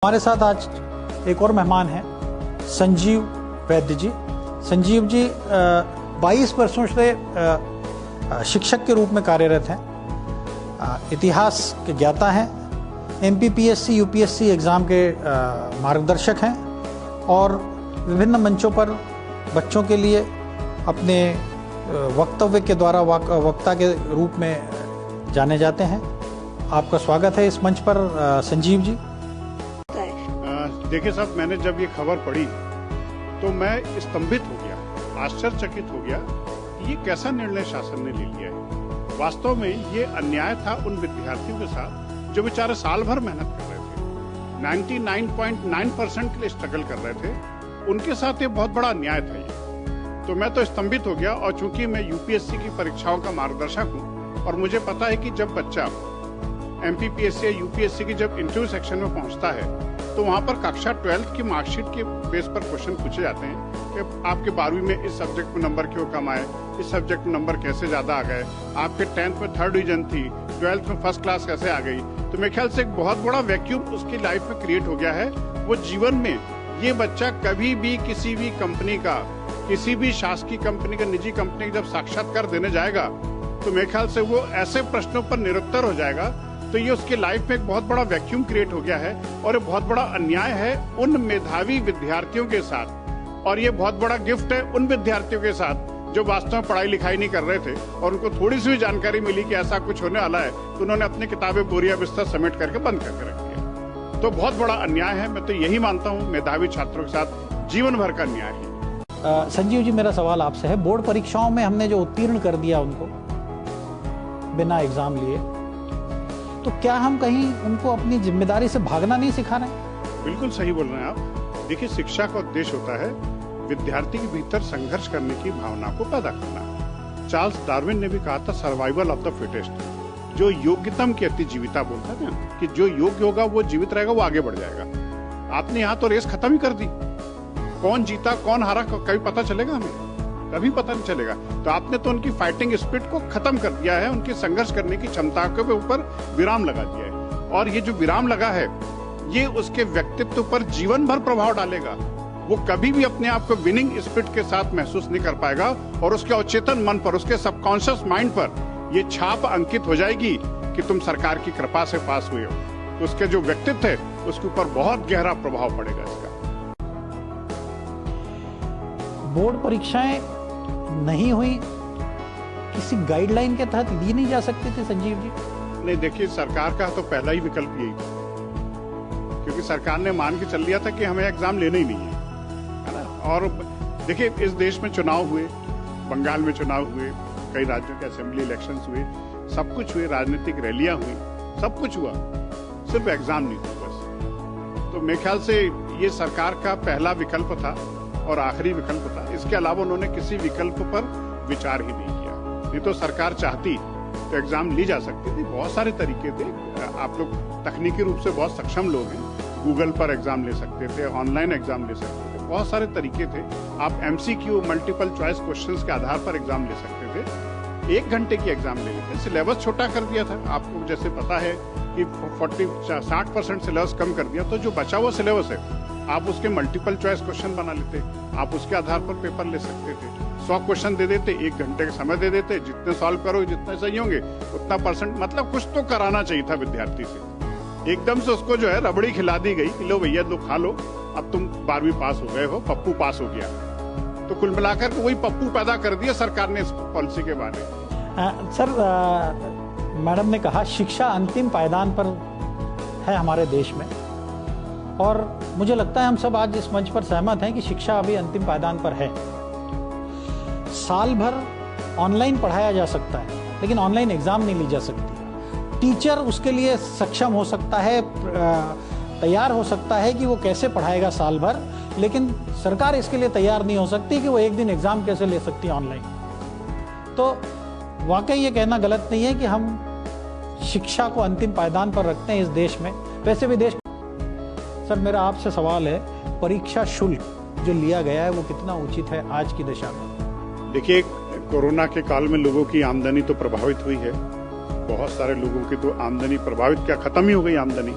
हमारे साथ आज एक और मेहमान हैं संजीव वैद्य जी। संजीव जी 22 वर्षों से शिक्षक के रूप में कार्यरत हैं, इतिहास के ज्ञाता हैं, एमपीपीएससी यूपीएससी एग्ज़ाम के मार्गदर्शक हैं और विभिन्न मंचों पर बच्चों के लिए अपने वक्तव्य के द्वारा वक्ता के रूप में जाने जाते हैं। आपका स्वागत है इस मंच पर संजीव जी। देखिए साहब, मैंने जब ये खबर पढ़ी तो मैं स्तंभित हो गया, आश्चर्यचकित हो गया कि ये कैसा निर्णय शासन ने ले लिया है। वास्तव में ये अन्याय था उन विद्यार्थियों के साथ जो बेचारे साल भर मेहनत कर रहे थे, 99.9% के लिए स्ट्रगल कर रहे थे। उनके साथ ये बहुत बड़ा अन्याय था ये। तो मैं तो स्तंभित हो गया। और चूंकि मैं यूपीएससी की परीक्षाओं का मार्गदर्शक हूँ और मुझे पता है कि जब बच्चा एमपीपीएससी या यूपीएससी की जब इंटरव्यू सेक्शन में पहुंचता है तो वहां पर कक्षा 12 की मार्कशीट के बेस पर क्वेश्चन पूछे जाते हैं कि आपके 12वीं में इस सब्जेक्ट में नंबर क्यों कम आए, इस सब्जेक्ट में नंबर कैसे ज्यादा आ गए, आपके 10th में 3rd डिवीजन थी, 12th में फर्स्ट क्लास कैसे आ गई। तो मेरे ख्याल से एक बहुत बड़ा वैक्यूम उसकी लाइफ में क्रिएट हो गया है। वो जीवन में ये बच्चा कभी भी किसी भी कंपनी का, किसी भी शासकीय कंपनी का, निजी कंपनी का जब साक्षात्कार देने जाएगा तो मेरे ख्याल से वो ऐसे प्रश्नों पर निरुत्तर हो जाएगा। तो ये उसके लाइफ में एक बहुत बड़ा वैक्यूम क्रिएट हो गया है और ये बहुत बड़ा अन्याय है उन मेधावी विद्यार्थियों के साथ। और ये बहुत बड़ा गिफ्ट है उन विद्यार्थियों के साथ जो वास्तव में पढ़ाई लिखाई नहीं कर रहे थे और उनको थोड़ी सी भी जानकारी मिली कि ऐसा कुछ होने वाला है तो उन्होंने अपनी किताबें बोरिया बिस्तर समेट करके बंद करके रख दिया। तो बहुत बड़ा अन्याय है। मैं तो यही मानता हूँ मेधावी छात्रों के साथ जीवन भर का अन्याय है। संजीव जी, मेरा सवाल आपसे है, बोर्ड परीक्षाओं में हमने जो उत्तीर्ण कर दिया उनको बिना एग्जाम लिए, तो क्या हम कहीं उनको अपनी जिम्मेदारी से भागना नहीं सिखा रहे? बिल्कुल सही बोल रहे हैं आप। देखिए, शिक्षा का उद्देश्य होता है विद्यार्थी के भीतर संघर्ष करने की भावना को पैदा करना। चार्ल्स डार्विन ने भी कहा था सर्वाइवल ऑफ द फिटेस्ट। जो योग्यतम की अति जीविता बोलता है ना, कि जो योग्य होगा वो जीवित रहेगा, वो आगे बढ़ जाएगा। आपने यहाँ तो रेस खत्म ही कर दी। कौन जीता कौन हारा कभी पता चलेगा हमें? कभी पता नहीं चलेगा। तो आपने तो उनकी फाइटिंग स्पिरिट को खत्म कर दिया है, उनकी संघर्ष करने की क्षमता के ऊपर विराम लगा दिया है। और ये जो विराम लगा है ये उसके व्यक्तित्व पर जीवन भर प्रभाव डालेगा। वो कभी भी अपने आप को विनिंग स्पिरिट के साथ महसूस नहीं कर पाएगा और उसके अचेतन मन पर, उसके सबकॉन्शियस माइंड पर ये छाप अंकित हो जाएगी कि तुम सरकार की कृपा से पास हुए हो। तो उसके जो व्यक्तित्व है उसके ऊपर बहुत गहरा प्रभाव पड़ेगा इसका। बोर्ड परीक्षाएं नहीं हुई, किसी गाइडलाइन के तहत ली नहीं जा सकती थी संजीव जी? नहीं, देखिए, सरकार का तो पहला ही विकल्प यही था, क्योंकि सरकार ने मान के चल लिया था कि हमें एग्जाम लेना ही नहीं है ना। और देखिए, इस देश में चुनाव हुए, बंगाल में चुनाव हुए, कई राज्यों के असेंबली इलेक्शंस हुए, सब कुछ हुए, राजनीतिक रैलियां हुई, सब कुछ हुआ, सिर्फ एग्जाम नहीं था बस। तो मेरे ख्याल से ये सरकार का पहला विकल्प था और आखिरी विकल्प था। इसके अलावा उन्होंने किसी विकल्प पर विचार ही नहीं किया। नहीं तो सरकार चाहती तो एग्जाम ली जा सकती थी। बहुत सारे तरीके थे। आप लोग तकनीकी रूप से बहुत सक्षम लोग हैं, गूगल पर एग्जाम ले सकते थे, ऑनलाइन एग्जाम ले सकते थे, बहुत सारे तरीके थे। आप एमसीक्यू मल्टीपल चॉइस क्वेश्चंस के आधार पर एग्जाम ले सकते थे। 1 घंटे की एग्जाम ले लेते। सिलेबस छोटा कर दिया था। आपको जैसे पता है कि 60% सिलेबस कम कर दिया, तो जो बचा हुआ सिलेबस है आप उसके मल्टीपल चॉइस क्वेश्चन बना लेते, आप उसके आधार पर पेपर ले सकते थे। 100 क्वेश्चन दे देते, 1 घंटे का समय दे देते, जितने सॉल्व करो जितने सही होंगे उतना परसेंट, मतलब कुछ तो कराना चाहिए था विद्यार्थी से। एकदम से उसको जो है रबड़ी खिला दी गई कि लो भैया, लो खा लो, अब तुम 12वीं पास हो गए हो, पप्पू पास हो गया। तो कुल मिलाकर वही पप्पू पैदा कर दिया सरकार ने इस पॉलिसी के बारे में। सर, मैडम ने कहा शिक्षा अंतिम पायदान पर है हमारे देश में, और मुझे लगता है हम सब आज इस मंच पर सहमत हैं कि शिक्षा अभी अंतिम पायदान पर है। साल भर ऑनलाइन पढ़ाया जा सकता है लेकिन ऑनलाइन एग्जाम नहीं ली जा सकती। टीचर उसके लिए सक्षम हो सकता है, तैयार हो सकता है कि वो कैसे पढ़ाएगा साल भर, लेकिन सरकार इसके लिए तैयार नहीं हो सकती कि वो एक दिन एग्जाम कैसे ले सकती है ऑनलाइन। तो वाकई ये कहना गलत नहीं है कि हम शिक्षा को अंतिम पायदान पर रखते हैं इस देश में। वैसे भी देश। सर, मेरा आपसे सवाल है, परीक्षा शुल्क जो लिया गया है वो कितना उचित है आज की दशा में? देखिए, कोरोना के काल में लोगों की आमदनी तो प्रभावित हुई है। बहुत सारे लोगों की तो आमदनी प्रभावित, क्या खत्म ही हो गई आमदनी।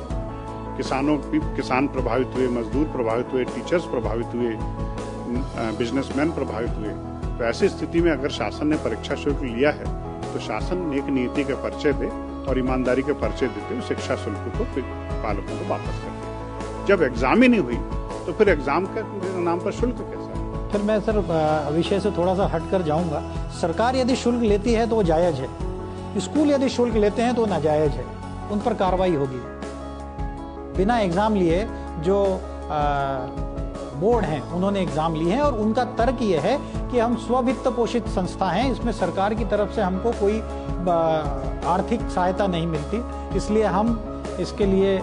किसान प्रभावित हुए, मजदूर प्रभावित हुए, टीचर्स प्रभावित हुए, बिजनेसमैन प्रभावित हुए। तो ऐसी स्थिति में अगर शासन ने परीक्षा शुल्क लिया है तो शासन नेक नीति के परिचय दे और ईमानदारी के परिचय देते हुए शिक्षा शुल्क को पालकों को वापस कर दे। जब एग्जाम ही नहीं हुई तो फिर एग्जाम के नाम पर शुल्क कैसा? फिर मैं सर विषय से थोड़ा सा हट कर जाऊंगा। सरकार यदि शुल्क लेती है तो वो जायज है, स्कूल यदि शुल्क लेते हैं तो नाजायज है, उन पर कार्रवाई होगी। बिना एग्जाम लिए जो बोर्ड हैं उन्होंने एग्जाम लिए हैं और उनका तर्क ये है कि हम स्ववित्त पोषित संस्था हैं, इसमें सरकार की तरफ से हमको कोई आर्थिक सहायता नहीं मिलती, इसलिए हम इसके लिए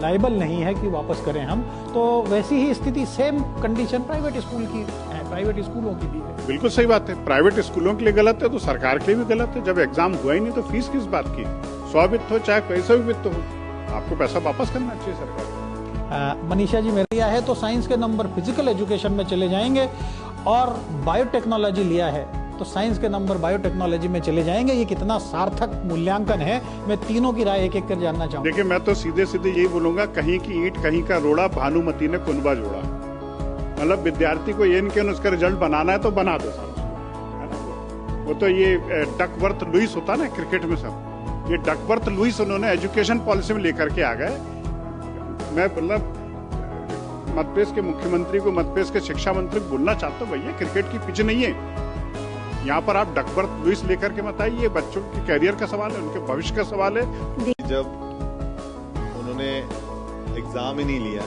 लायबल नहीं है कि वापस करें हम। तो वैसी ही स्थिति सेम कंडीशन प्राइवेट स्कूल की है, प्राइवेट स्कूलों की भी है। बिल्कुल सही बात है, प्राइवेट स्कूलों के लिए गलत है तो सरकार के लिए भी गलत है। जब एग्जाम हुआ ही नहीं तो फीस किस बात की? स्ववित्त हो चाहे कैसा भी वित्त हो, आपको पैसा वापस करना चाहिए सरकार। मनीषा जी मेरा है तो साइंस के नंबर फिजिकल एजुकेशन में चले जाएंगे और बायोटेक्नोलॉजी लिया है तो साइंस के नंबर बायोटेक्नोलॉजी में चले जाएंगे। ये कितना सार्थक मूल्यांकन है, मैं तीनों की राय एक एक कर जानना चाहूंगा। देखिए, मैं तो सीधे सीधे यही बोलूंगा, कहीं की ईंट कहीं का रोड़ा, भानुमति ने कुनबा जोड़ा। मतलब विद्यार्थी को ये नहीं उसका रिजल्ट बनाना है तो बना दो साहब। वो तो ये डकवर्थ लुइस होता ना क्रिकेट में, सब ये डकवर्थ लुइस उन्होंने एजुकेशन पॉलिसी में लेकर के आ गए। मैं मतलब मध्यप्रदेश के मुख्यमंत्री को, मध्यप्रदेश के शिक्षा मंत्री को बोलना चाहता हूँ, भैया क्रिकेट की पिच नहीं है, यहाँ पर आप डकवर्थ लुइस लेकर के मत आइए। ये बच्चों के कैरियर का सवाल है, उनके भविष्य का सवाल है। जब उन्होंने एग्जाम ही नहीं लिया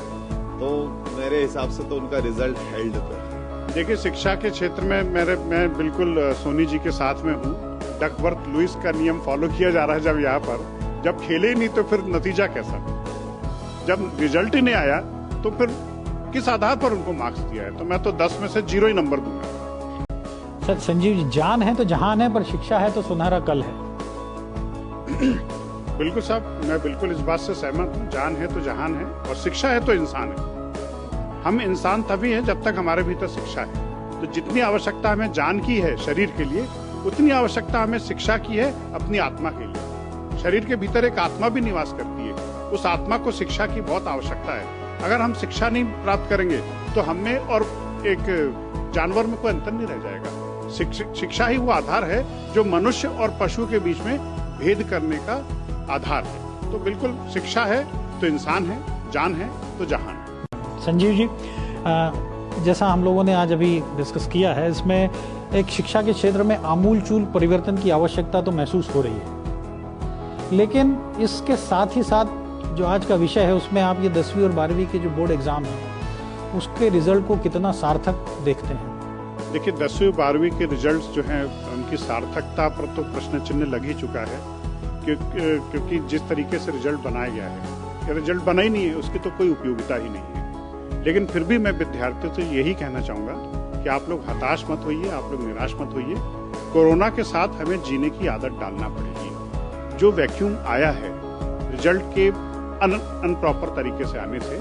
तो मेरे हिसाब से तो उनका रिजल्ट हेल्ड था। देखिए, शिक्षा के क्षेत्र में मैं बिल्कुल सोनी जी के साथ में हूँ। डकवर्थ लुइस का नियम फॉलो किया जा रहा है। जब यहाँ पर जब खेले ही नहीं तो फिर नतीजा कैसा? जब रिजल्ट ही नहीं आया तो फिर किस आधार पर उनको मार्क्स दिया है? तो मैं तो 10 में से 0 ही नंबर दूंगा। सर संजीव जी, जान है तो जहान है, पर शिक्षा है तो सुनहरा कल है। बिल्कुल साहब, मैं बिल्कुल इस बात से सहमत हूँ। जान है तो जहान है और शिक्षा है तो इंसान है। हम इंसान तभी हैं जब तक हमारे भीतर शिक्षा है। तो जितनी आवश्यकता हमें जान की है शरीर के लिए, उतनी आवश्यकता हमें शिक्षा की है अपनी आत्मा के लिए। शरीर के भीतर एक आत्मा भी निवास करती है, उस आत्मा को शिक्षा की बहुत आवश्यकता है। अगर हम शिक्षा नहीं प्राप्त करेंगे तो हमें और एक जानवर में कोई अंतर नहीं रह जाएगा। शिक्षा ही वो आधार है जो मनुष्य और पशु के बीच में भेद करने का आधार है। तो बिल्कुल शिक्षा है तो इंसान है, जान है तो जहान है। संजीव जी, जैसा हम लोगों ने आज अभी डिस्कस किया है, इसमें एक शिक्षा के क्षेत्र में आमूलचूल परिवर्तन की आवश्यकता तो महसूस हो रही है, लेकिन इसके साथ ही साथ जो आज का विषय है उसमें आप ये 10वीं और 12वीं के जो बोर्ड एग्जाम है उसके रिजल्ट को कितना सार्थक देखते हैं? देखिए, 10वीं और 12वीं के रिजल्ट्स जो हैं उनकी सार्थकता पर तो प्रश्न चिन्ह लग ही चुका है, क्योंकि जिस तरीके से रिजल्ट बनाया गया है, रिजल्ट बना ही नहीं है, उसकी तो कोई उपयोगिता ही नहीं है। लेकिन फिर भी मैं विद्यार्थियों से यही कहना चाहूँगा कि आप लोग हताश मत होइए, आप लोग निराश मत होइए। कोरोना के साथ हमें जीने की आदत डालना पड़ेगी। जो वैक्यूम आया है रिजल्ट के अनप्रॉपर तरीके से आने से,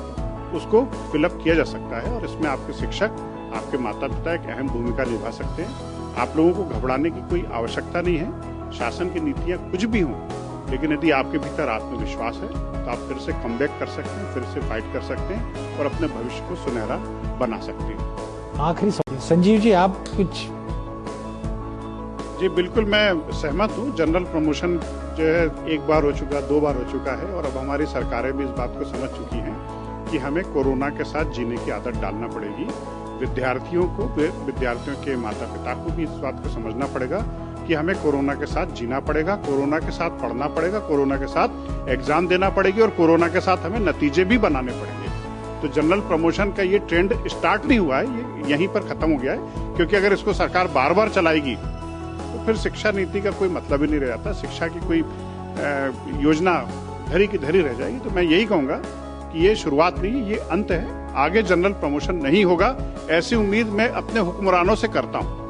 उसको फिलअप किया जा सकता है और इसमें आपके शिक्षक, आपके माता पिता एक अहम भूमिका निभा सकते हैं। आप लोगों को घबराने की कोई आवश्यकता नहीं है। शासन की नीतियां कुछ भी हों, लेकिन यदि आपके भीतर आत्मविश्वास है तो आप फिर से कमबैक कर सकते हैं, फिर से फाइट कर सकते हैं और अपने भविष्य को सुनहरा बना सकते हैं। आखिरी सवाल संजीव जी, आप कुछ? जी बिल्कुल, मैं सहमत हूँ। जनरल प्रमोशन जो है एक बार हो चुका, 2 बार हो चुका है और अब हमारी सरकारें भी इस बात को समझ चुकी हैं कि हमें कोरोना के साथ जीने की आदत डालना पड़ेगी। विद्यार्थियों को, विद्यार्थियों के माता पिता को भी इस बात को समझना पड़ेगा कि हमें कोरोना के साथ जीना पड़ेगा, कोरोना के साथ पढ़ना पड़ेगा, कोरोना के साथ एग्जाम देना पड़ेगी और कोरोना के साथ हमें नतीजे भी बनाने पड़ेंगे। तो जनरल प्रमोशन का ये ट्रेंड स्टार्ट नहीं हुआ है, ये यहीं पर खत्म हो गया है, क्योंकि अगर इसको सरकार बार बार चलाएगी तो फिर शिक्षा नीति का कोई मतलब ही नहीं रह जाता। शिक्षा की कोई योजना धरी की धरी रह जाएगी। तो मैं यही कहूँगा कि ये शुरुआत नहीं, ये अंत है। आगे जनरल प्रमोशन नहीं होगा, ऐसी उम्मीद मैं अपने हुक्मरानों से करता हूँ।